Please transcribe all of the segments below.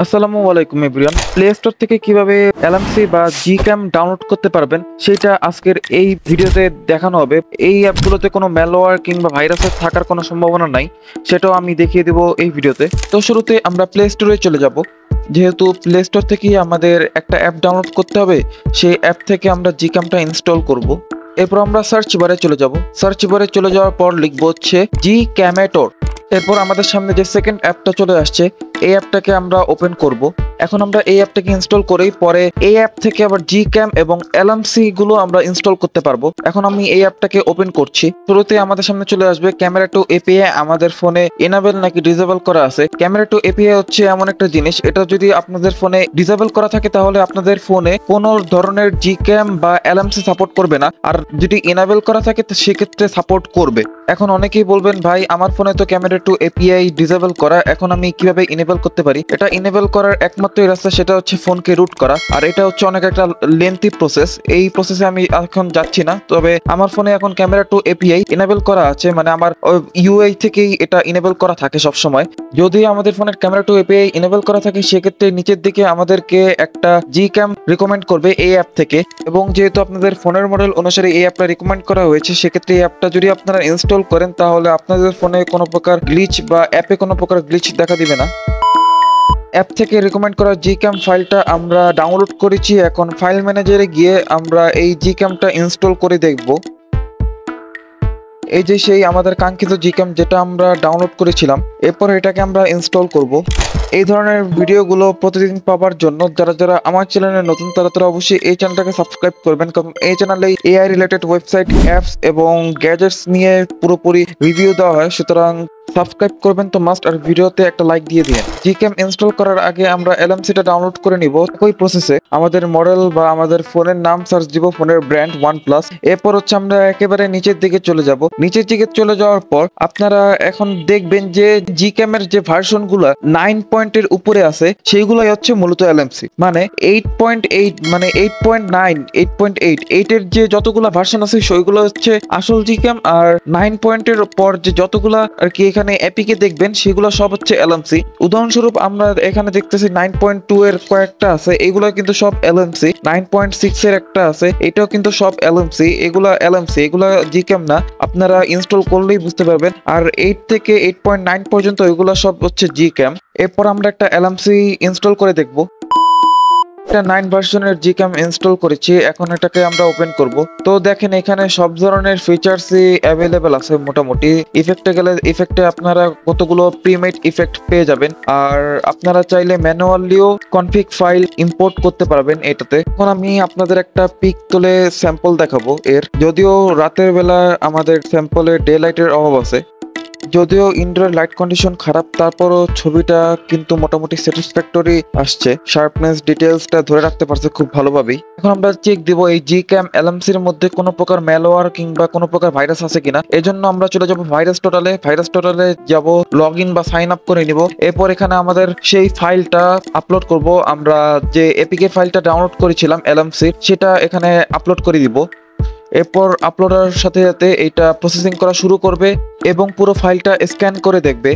আসসালামু আলাইকুম everyone. Play store থেকে কিভাবে এলএমসি বা জিক্যাম ডাউনলোড করতে পারবেন সেটা আজকের এই ভিডিওতে দেখানো হবে। এই অ্যাপগুলোতে কোনো ম্যালওয়্যার কিংবা ভাইরাসের থাকার কোনো সম্ভাবনা নাই, সেটাও আমি দেখিয়ে দেব এই ভিডিওতে। তো শুরুতে আমরা প্লে স্টোরে চলে যাব। যেহেতু প্লে স্টোর থেকেই আমাদের একটা অ্যাপ ডাউনলোড করতে হবে, সেই অ্যাপ থেকে আমরা জিক্যামটা ইনস্টল করব। এরপর আমরা সার্চ বারে চলে যাব। সার্চ বারে চলে যাওয়ার পর লিখব হচ্ছে জিক্যামেটর। এরপর আমাদের সামনে যে সেকেন্ড অ্যাপটা চলে আসছে, এই অ্যাপটাকে আমরা ওপেন করব। এখন আমরা এই অ্যাপটাকে ইনস্টল করেই পরে এই অ্যাপ থেকে আবার জিক্যাম এবং এলএমসি গুলো আমরা ইনস্টল করতে পারবো। এখন আমি এই অ্যাপটাকে ওপেন করছি। শুরুতে আমাদের সামনে চলে আসবে ক্যামেরা টু এপিআই। আমাদের ফোনে এনাবেল নাকি ডিসেবল করা আছে। ক্যামেরা টু এপিআই হচ্ছে এমন একটা জিনিস, এটা যদি আপনাদের ফোনে ডিসেবল করা থাকে তাহলে আপনাদের ফোনে কোনো ধরনের জিক্যাম বা এলএমসি সাপোর্ট করবে না, আর যদি এনাবেল করা থাকে তো সেক্ষেত্রে সাপোর্ট করবে। এখন অনেকেই বলবেন, ভাই আমার ফোনে তো ক্যামেরা টু এপিআই ডিসেবল করা, এখন আমি কিভাবে ইনেবল করতে পারি? এটা ইনেবল করার একমাত্র রাস্তা সেটা হচ্ছে ফোনকে রুট করা, আর এটা হচ্ছে অনেক একটা লেন্থি প্রসেস। এই প্রসেসে আমি এখন যাচ্ছি না, তবে আমার ফোনে এখন ক্যামেরা টু এপিআই ইনেবল করা আছে, মানে আমার ইউআই থেকেই এটা ইনেবল করা থাকে সব সময়। যদি আমাদের ফোনের ক্যামেরা টু এপিআই ইনেবল করা থাকে সেক্ষেত্রে নিচের দিকে আমাদেরকে একটা জিক্যাম রিকমেন্ড করবে এই অ্যাপ থেকে, এবং যেহেতু আপনাদের ফোনের মডেল অনুসারে এই অ্যাপটা রিকমেন্ড করা হয়েছে সেক্ষেত্রে এই অ্যাপটা যদি আপনারা ইনস্টল করেন তাহলে আপনাদের ফোনে কোনো প্রকার গ্লিচ বা অ্যাপে কোনো প্রকার গ্লিচ দেখা দিবে না। অ্যাপ থেকে রিকমেন্ড করা জিক্যাম ফাইলটা আমরা ডাউনলোড করেছি। এখন ফাইল ম্যানেজারে গিয়ে আমরা এই জিক্যামটা ইনস্টল করে দেখব। এই যে সেই আমাদের কাঙ্ক্ষিত জিক্যাম যেটা আমরা ডাউনলোড করেছিলাম, এরপর এটাকে আমরা ইনস্টল করব। এই ধরনের ভিডিওগুলো প্রতিদিন পাওয়ার জন্য যারা যারা আমার চ্যানেলে নতুন তারা অবশ্যই এই চ্যানেলটাকে সাবস্ক্রাইব করবেন, কারণ এই চ্যানেলে এআই রিলেটেড ওয়েবসাইট, অ্যাপস এবং গ্যাজেটস নিয়ে পুরোপুরি রিভিউ দেওয়া হয়। সুতরাং সাবস্ক্রাইব করবেন তো মাস্ট, আর ভিডিওতে একটা লাইক দিয়ে দিন। জিক্যাম ইনস্টল করার আগে আমরা এলএমসিটা ডাউনলোড করে নিব। একই প্রসেসে আমাদের মডেল বা আমাদের ফোনের নাম সার্চ দিব, ফোনের ব্র্যান্ড OnePlus। এরপর হচ্ছে আমরা একেবারে নিচের দিকে চলে যাব। নিচের দিকে চলে যাওয়ার পর আপনারা এখন দেখবেন যে জিক্যামের যে ভার্সন গুলা 9 পয়েন্টের উপরে আছে সেইগুলাই হচ্ছে মূলত এলএমসি, মানে 8.8, মানে 8.9, 8.8 এর যে যতগুলা ভার্সন আছে সেইগুলো হচ্ছে আসল জিক্যাম, আর 9 পয়েন্টের পর যে যতগুলা আর কি এখানে এপিকে দেখবেন সেগুলো সব হচ্ছে এলএমসি। উদাহরণস্বরূপ আমরা এখানে দেখতেছি 9.2 এর কয়েকটা আছে, এগুলো কিন্তু সব এলএমসি। 9.6 এর একটা আছে, এটাও কিন্তু সব এলএমসি। এগুলা এলএমসি, এগুলা জিক্যাম না, আপনারা ইনস্টল করলেই বুঝতে পারবেন। আর 8 থেকে 8.9 পর্যন্ত এগুলো সব হচ্ছে জিক্যাম। এরপর আমরা একটা এলএমসি ইনস্টল করে দেখব। এটা 9 ভার্সনের জিক্যাম ইনস্টল করেছি, এখন এটাকে আমরা ওপেন করব। তো দেখেন এখানে সব ধরনের ফিচার্সই অ্যাভেলেবেল আছে মোটামুটি। ইফেক্টে গেলে ইফেক্টে আপনারা কতগুলো প্রিমেড ইফেক্ট পেয়ে যাবেন, আর আপনারা চাইলে ম্যানুয়ালিও কনফিগ ফাইল ইম্পোর্ট করতে পারবেন এটাতে। এখন আমি আপনাদের একটা পিক তুলে স্যাম্পল দেখাবো এর, যদিও রাতের বেলা আমাদের স্যাম্পলে ডে লাইটের অভাব আছে, যদিও ইনডোর লাইট কন্ডিশন খারাপ, তারপরও ছবিটা কিন্তু মোটামুটি স্যাটিসফ্যাক্টরি আসছে। শার্পনেস ডিটেলসটা ধরে রাখতে পারছে খুব ভালোভাবেই। এখন আমরা চেক দিব এই জিক্যাম এলএমসির মধ্যে কোনো প্রকার ম্যালওয়্যার কিংবা কোনো প্রকার ভাইরাস আছে কিনা। এজন্য আমরা চলে যাব ভাইরাস টোটালে। ভাইরাস টোটালে যাব, লগ ইন বা সাইন আপ করে নিব। এরপর এখানে আমাদের সেই ফাইলটা আপলোড করব। আমরা যে এপিকে ফাইলটা ডাউনলোড করেছিলাম এলএমসি, সেটা এখানে আপলোড করে দিব। এরপর আপলোডের সাথে সাথে এটা প্রসেসিং করা শুরু করবে এবং পুরো ফাইলটা স্ক্যান করে দেখবে।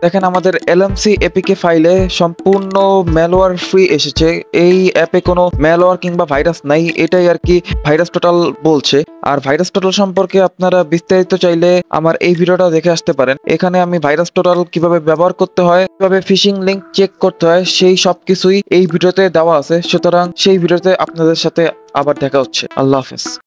দেখেন আমাদের এলএমসি এপিকে ফাইলে সম্পূর্ণ ম্যালওয়্যার ফ্রি এসেছে। এই অ্যাপে কোনো ম্যালওয়্যার কিংবা ভাইরাস নাই, এটাই আর কি ভাইরাস টোটাল বলছে। আর ভাইরাস টোটাল সম্পর্কে আপনারা বিস্তারিত চাইলে আমার এই ভিডিওটা দেখে আসতে পারেন। এখানে আমি ভাইরাস টোটাল কিভাবে ব্যবহার করতে হয়, কিভাবে ফিশিং লিংক চেক করতে হয়, সেই সবকিছুই এই ভিডিওতে দেওয়া আছে। সুতরাং সেই ভিডিওতে আপনাদের সাথে আবার দেখা হচ্ছে। আল্লাহ হাফেজ।